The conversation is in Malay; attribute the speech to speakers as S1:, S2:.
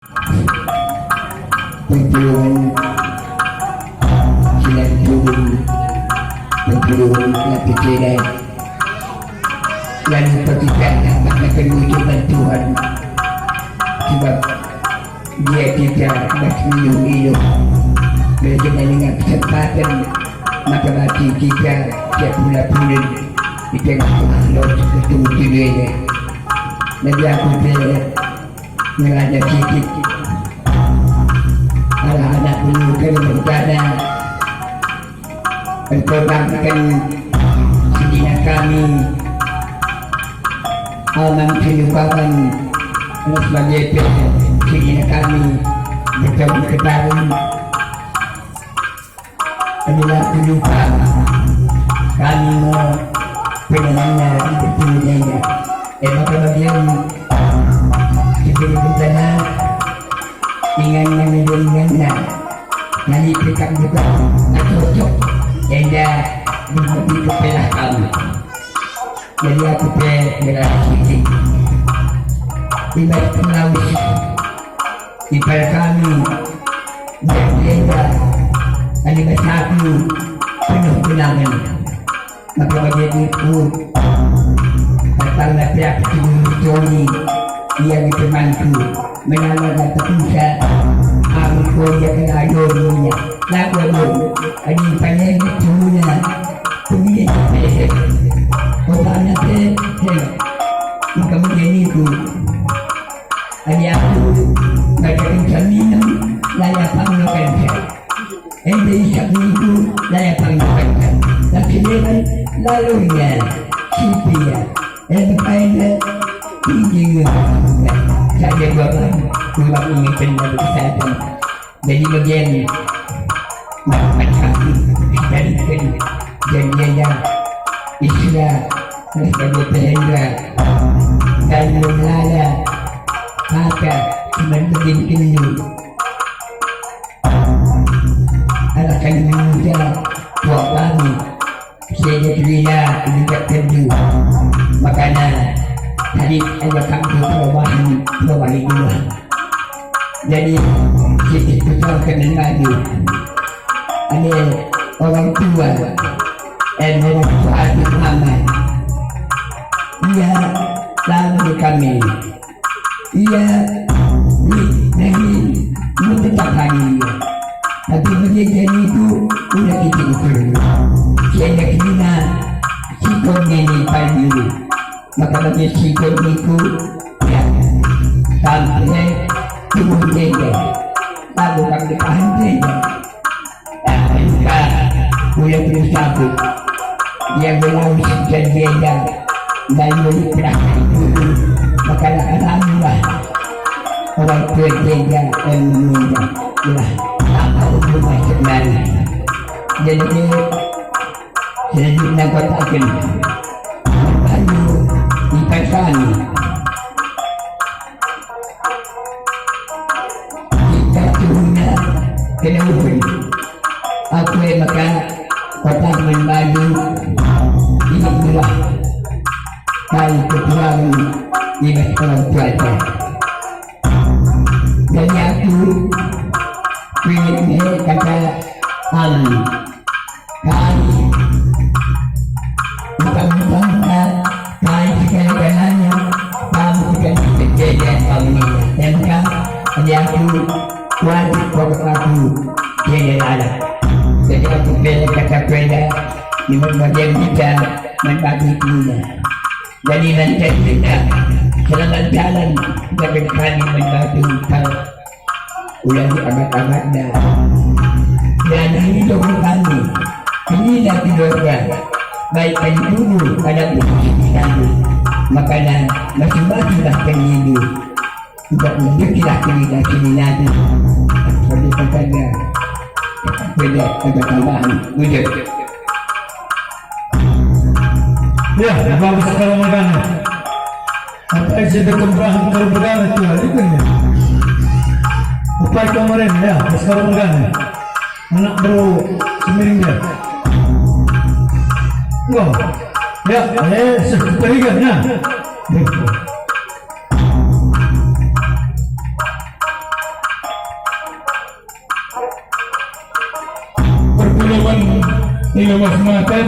S1: Pertolongan silat turun, pertolongan silat kecil lalu pertigaan dapat akan wujudkan Tuhan sebab dia tidak masih hidup berjalan dengan kesempatan mata hati kita tiap bulan di tengah Allah ketemu dirinya jadi aku mengajar sikit anak-anak menyukai bencana berkorbankan sedina kami alam kehidupan sebagai sedina kami bertemu ketahui adalah kehidupan kami mau penangannya bertemu maka bagian diberi bencana dengan menjadikannya nanti dekat juga cocok yang dah menghati kepelah kami jadi aku berasiki ibarat pelaut ibarat kami berjaya ada bersatu penuh kenangan maka bagian itu datanglah pihak Joni dia bertemanku menangkan terpisah aku dia kena ayonya lagu ada panjang semuanya kemudian orang yang kemudian itu ada aku baca minum layak panggilan dari saat itu layak panggilan tapi dia lalunya sipia berkaitan tinggi saya buatkan sebab ingin pendapat kesehatan jadi bagian macam dari janjinya istilah sebagai pelendra dan melala maka menjadi kenyu akan muda buat kami saya terina tidak kenyu makanan tadi ada kampung perubahan juga jadi kita tahu kenal lagi ada orang tua dan orang tua adik aman dia lalu kami dia lagi tetap lagi tapi begitu itu udah kita ukur saya kena sikonnya ini pagi maka bagi sikap itu ya sampai tubuh dia lalu kami pantai dan boleh bersabut dia belum sekian beda dan boleh berangkat itu maka alhamdulillah orang tua dia dan menunda lah tak tahu rumah sebenarnya jadi selanjutnya katakan kami kita punya kena ubah aku maka kota membaju inilah dari kekurangan ibadah orang tua jadi aku ingin kata kami bukan baik sekali-kalinya kamu bukan kejadian kami dan ada aku wajib pokok aku jadi alat jadi aku bela kata bela di bagian kita membagi punya jadi nanti kita selama jalan kita kami membagi kalau ulang abad-abadnya dan hidup kami ini dah tidurkan baik dari dulu pada posisi kami makanan masing-masing bahkan hidup tidak menjadilah kini lagi seperti katanya beda ada tambahan wujud
S2: ya apa sekarang magana apa yang sudah kembang kalau bergana itu kan ya apa kemarin ya sekarang magana anak bro semiring dia Wah, ya, sepertinya perpuluhan ilmu semata